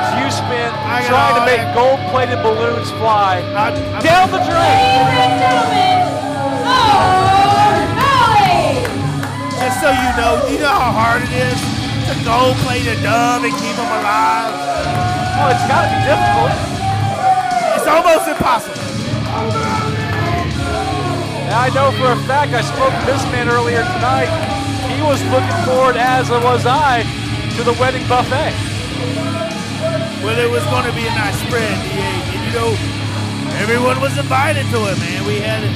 much you spent trying to make gold-plated balloons fly down the drain. Ladies and gentlemen, Just so you know how hard it is to gold-plate a dove and keep them alive? Oh, it's got to be difficult. It's almost impossible. And I know for a fact, I spoke to this man earlier tonight. He was looking forward, as was I, to the wedding buffet. Well, it was going to be a nice spread. And everyone was invited to it, man. We had it.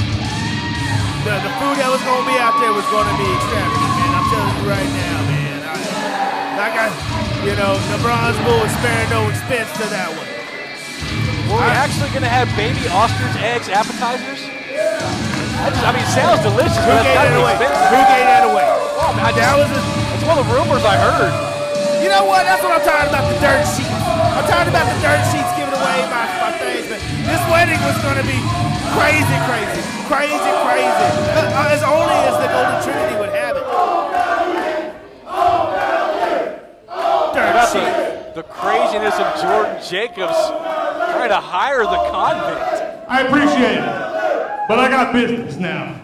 The food that was going to be out there was going to be extravagant, man. I'm telling you right now, man. The Bronze Bull is sparing no expense to that one. Were we actually going to have baby ostrich eggs appetizers? It sounds delicious, but that's got to be expensive. Who gave that away? Oh, man, that's one of the rumors I heard. You know what? That's what I'm talking about, the dirt sheets. I'm talking about the dirt sheets giving away my things, man. This wedding was going to be crazy. As only as the Golden Trinity would have it. Dirt sheet. The craziness of Jordan Jacobs trying to hire the Convict. I appreciate it, but I got business now.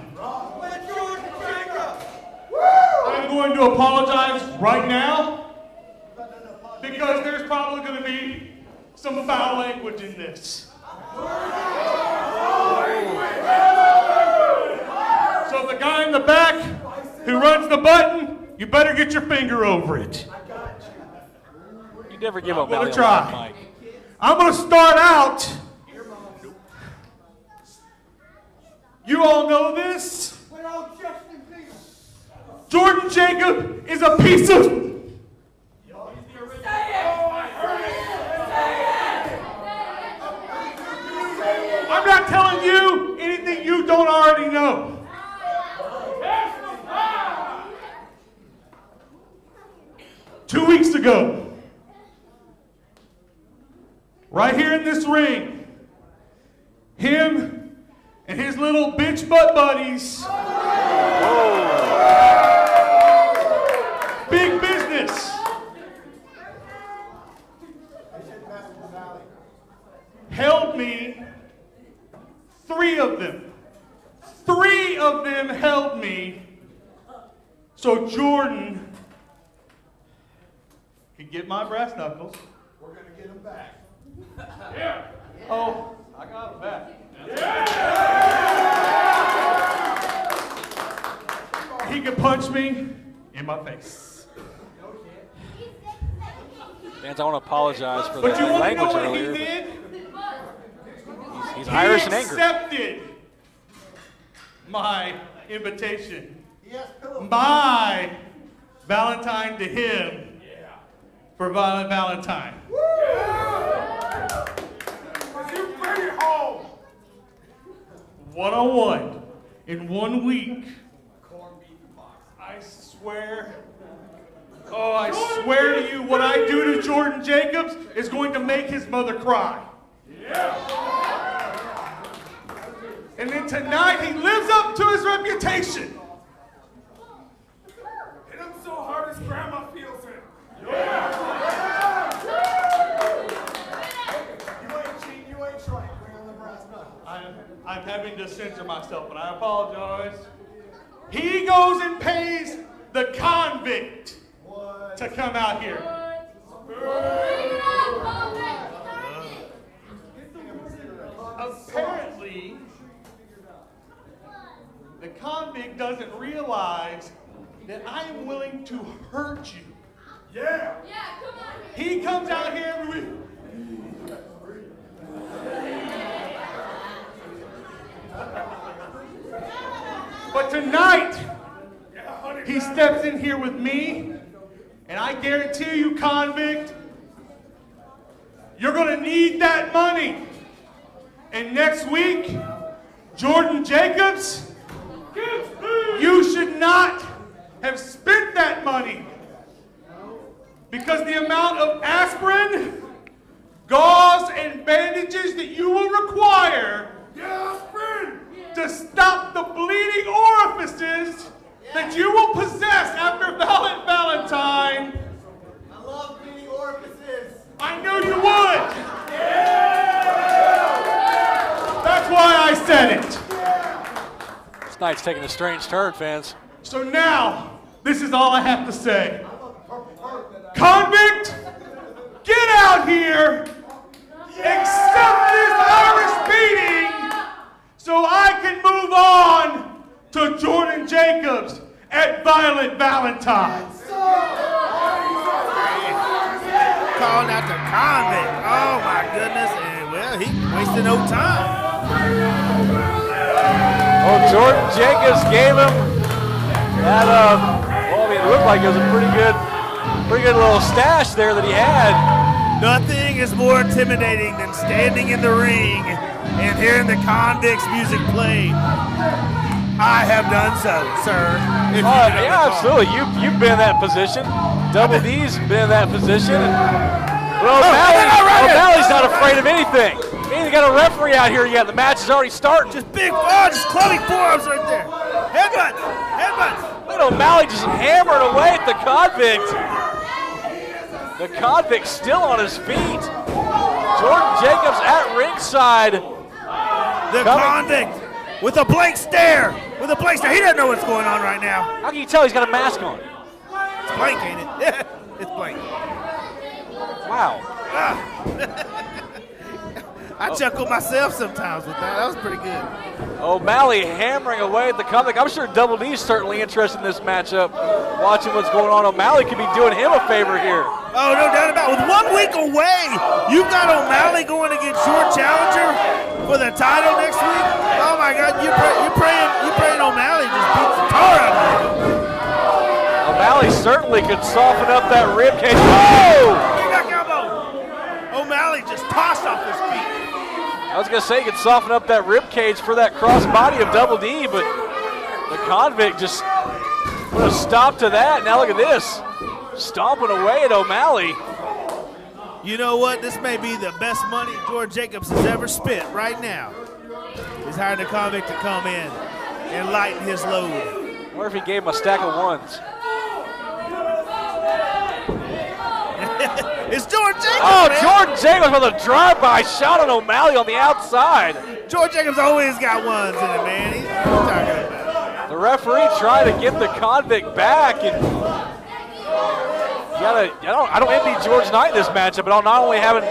I'm going to apologize right now because there's probably going to be some foul language in this. So the guy in the back who runs the button, you better get your finger over it. You never give up. I'm going to try. I'm going to start out. You all know this. Jordan Jacob is a piece of... I'm not telling you anything you don't already know. Two weeks ago, right here in this ring, him and his little bitch butt buddies, big business, held me. Three of them held me so Jordan could get my brass knuckles. We're going to get them back. Yeah. Oh, I got them back. Yeah. He could punch me in my face. Fans, I want to apologize for the But you want to language know what earlier. he did? He's Irish in anger. He accepted my invitation. My Valentine to him for Violent Valentine. You bring it home. One-on-one in 1 week. I swear. Oh, I swear to you, what I do to Jordan Jacobs is going to make his mother cry. And then tonight he lives up to his reputation. Hit him so hard his grandma feels it. You ain't cheating, you ain't trying. Bring on the brass knuckle. I'm having to censor myself, and I apologize. He goes and pays the Convict to come out here. Apparently, the Convict doesn't realize that I am willing to hurt you. Yeah. come on. He comes out here every week. But tonight, he steps in here with me, and I guarantee you, Convict, you're going to need that money. And next week, Jordan Jacobs, you should not have spent that money because the amount of aspirin, gauze, and bandages that you will require to stop the bleeding orifices that you will possess after Violent Valentine. I love bleeding orifices. I know you night's taking a strange turn, fans. So now, this is all I have to say. Convict, get out here, accept this Irish beating, so I can move on to Jordan Jacobs at Violent Valentine's. Calling out the Convict. Oh my goodness. And well, he wasted no time. Oh, Jordan Jacobs gave him that, well, I mean, it looked like it was a pretty good little stash there that he had. Nothing is more intimidating than standing in the ring and hearing the Convict's music play. I have done so, sir. If you Yeah, absolutely. You've been in that position. Double D's been in that position. And, well, O'Malley's not afraid of anything. You ain't got a referee out here yet. The match is already starting. Just just clubbing forearms right there. Headbutt. Look at O'Malley just hammering away at the Convict. The Convict still on his feet. Jordan Jacobs at ringside. The Convict with a blank stare. He doesn't know what's going on right now. How can you tell he's got a mask on? It's blank, ain't it? Yeah, it's blank. Wow. I chuckle myself sometimes with that. That was pretty good. O'Malley hammering away at the Convict. I'm sure Double D's certainly interested in this matchup. Watching what's going on, O'Malley could be doing him a favor here. Oh, no doubt about it. With 1 week away, you've got O'Malley going against your challenger for the title next week. Oh my God, you're praying O'Malley just beats the tar out of him. O'Malley certainly could soften up that rib cage. Oh! O'Malley just tossed off his feet. I was going to say he could soften up that rib cage for that cross body of Double D, but the Convict just put a stop to that. Now look at this. Stomping away at O'Malley. You know what? This may be the best money George Jacobs has ever spent right now. He's hiring the Convict to come in and lighten his load. I wonder if he gave him a stack of ones. It's George Jacobs. Oh, man. Jordan Jacobs with a drive-by shot on O'Malley on the outside. George Jacobs always got ones in it, man. He's talking about. The referee trying to get the Convict back, and I don't envy George Knight in this matchup, but I'll not only have him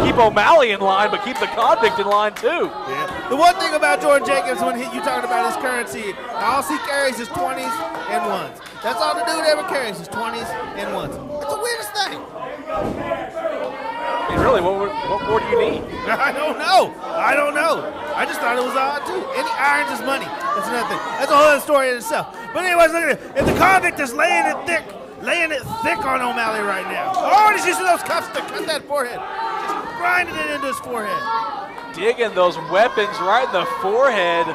keep O'Malley in line, but keep the Convict in line too. Yeah. The one thing about George Jacobs when you talking about his currency, all he carries is 20s and ones. That's all the dude ever carries is 20s and ones. It's the weirdest thing. I mean, really, what more do you need? I don't know. I just thought it was odd too. Any irons is money. That's another thing. That's a whole other story in itself. But anyways, look at it. If the Convict is laying it thick on O'Malley right now. Oh, he's using those cuffs to cut that forehead. Just grinding it into his forehead. Digging those weapons right in the forehead.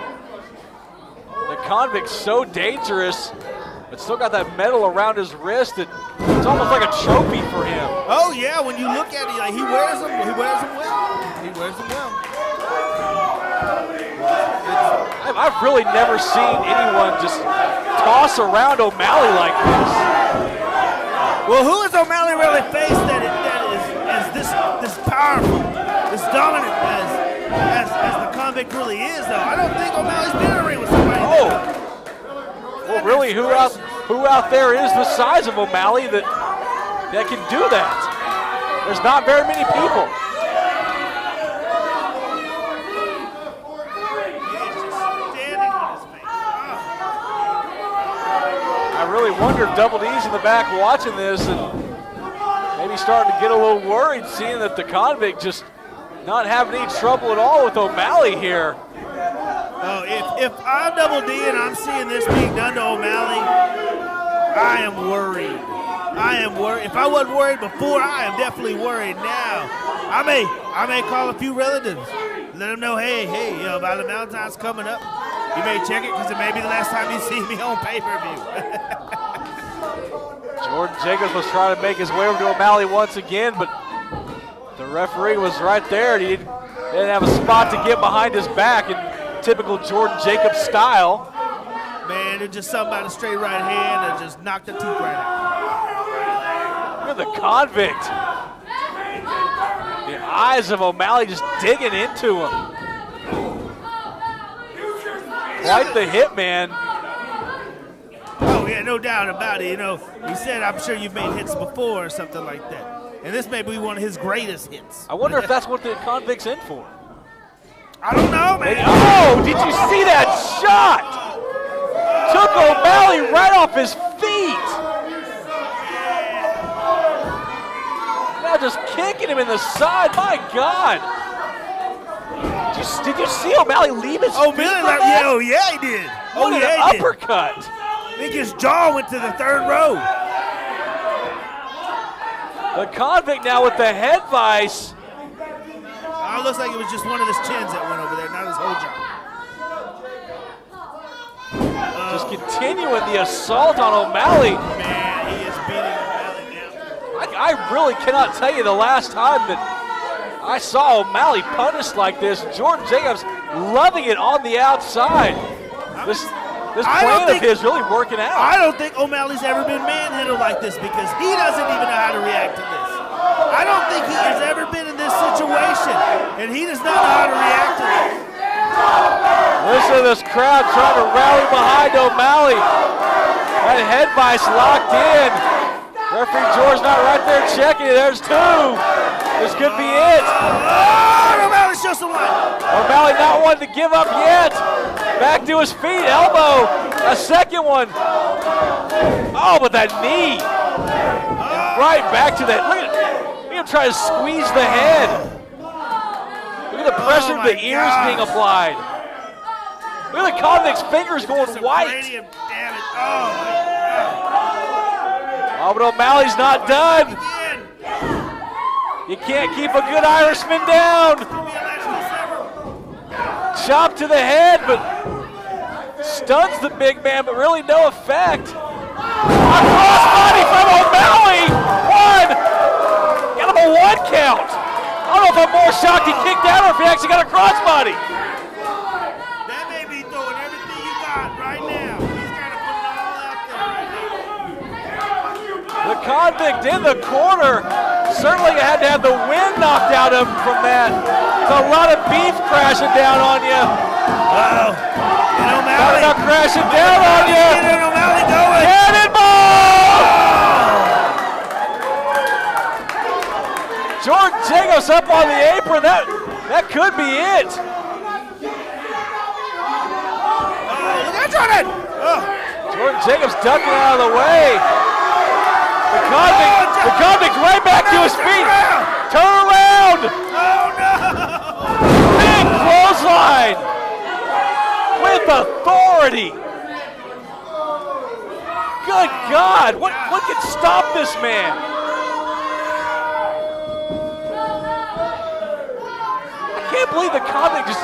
The Convict's so dangerous, but still got that metal around his wrist that it's almost like a trophy for him. Oh yeah, when you look at it, like, he wears them well. I've really never seen anyone just toss around O'Malley like this. Well, who has O'Malley really faced that is this powerful, this dominant as the Convict really is, though? I don't think O'Malley's been in a ring with somebody. Oh. Well, really, who out there is the size of O'Malley that can do that? There's not very many people. I really wonder if Double D's in the back watching this and maybe starting to get a little worried, seeing that the Convict just not having any trouble at all with O'Malley here. Oh, if I'm Double D and I'm seeing this being done to O'Malley, I am worried. If I wasn't worried before, I am definitely worried now. I may call a few relatives, let them know, hey, Violent Valentine's coming up. You may check it because it may be the last time you see me on pay-per-view. Jordan Jacobs was trying to make his way over to O'Malley once again, but the referee was right there, and he didn't have a spot to get behind his back in typical Jordan Jacobs style. Man, it's just something about a straight right hand that just knocked the tooth right out. Look at the Convict. The eyes of O'Malley just digging into him. Quite the hitman. Oh, yeah, no doubt about it. You know, he said, I'm sure you've made hits before or something like that. And this may be one of his greatest hits. I wonder if that's what the Convict's in for. I don't know, man. Oh, did you see that shot? Took O'Malley right off his feet. Now just kicking him in the side. My God. Did you see O'Malley leave his feet? Yeah, he did. What an uppercut. I think his jaw went to the third row. The Convict now with the head vice. It looks like it was just one of his chins that went over there, not his whole jaw. Just continuing the assault on O'Malley. Man, he is beating O'Malley now. I really cannot tell you the last time that I saw O'Malley punished like this. Jordan Jacobs loving it on the outside. This plan of his really working out. I don't think O'Malley's ever been manhandled like this because he doesn't even know how to react to this. I don't think he has ever been in this situation, and he does not know how to react to this. Listen to this crowd trying to rally behind O'Malley. That head vice locked in. Referee George not right there checking it. There's two. This could be it. O'Malley shows some light. O'Malley not wanting to give up yet. Back to his feet, elbow. A second one. Oh, but that knee. And right back to that. Look at him trying to squeeze the head. Look at the pressure of the ears being applied. Look at the Convict's fingers going white. Oh, but O'Malley's not done. You can't keep a good Irishman down. Chop to the head, but stuns the big man, but really no effect. A crossbody from O'Malley. One. Got him a one count. I don't know if I'm more shocked he kicked out or if he actually got a crossbody. That may be throwing everything you got right now. He's got to put it all out there right now. The Convict in the corner. Certainly you had to have the wind knocked out of him from that. It's a lot of beef crashing down on you. Uh-oh. And O'Malley. Not crashing down on you. Get O'Malley going. Cannonball! Jordan Jacobs up on the apron. That could be it. Look at Jordan. Jordan Jacobs ducking out of the way. The Convict right back to his feet. Turn around. Oh, no. Big clothesline with authority. Good God. What can stop this man? I can't believe the Convict just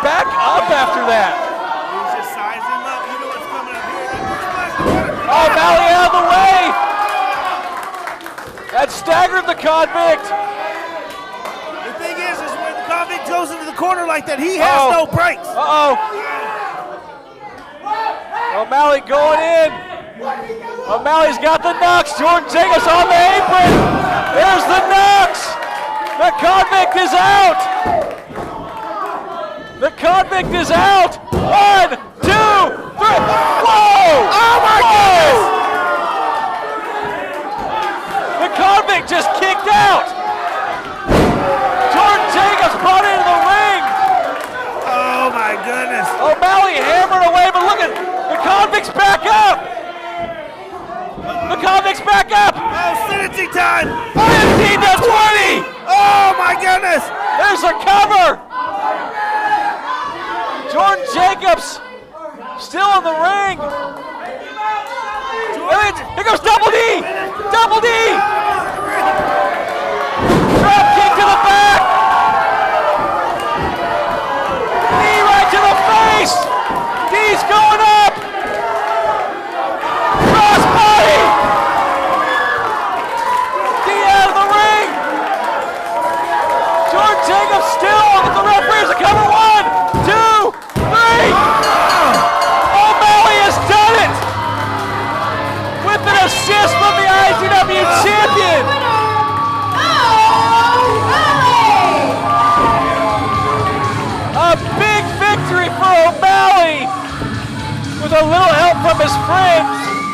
back up after that. He's just sizing him up. You know what's coming up here. Oh, O'Malley out of the way. That staggered the Convict. The thing is when the Convict goes into the corner like that, he has no brakes. O'Malley going in. O'Malley's got the knucks. Jordan Jacobs on the apron. There's the knucks. The Convict is out. The Convict is out. 1, 2, 3. Whoa! Oh my goodness! The Convict just kicked out. Jordan Jacobs brought into the ring. Oh my goodness. O'Malley hammered away, but look at the Convict's back up. The Convict's back up. Oh, sentencing time. 15 to 20. Oh my goodness. There's a cover. Jordan Jacobs still in the ring. Here goes Double D. Double D. Drop kick to the back. Knee right to the face. D's going up. Crossbody. D out of the ring. Jordan Jacobs still at the referees to cover. 1, 2, 3. O'Malley has done it. With an assist from the ICW champion. A big victory for O'Malley. a little help from his friends.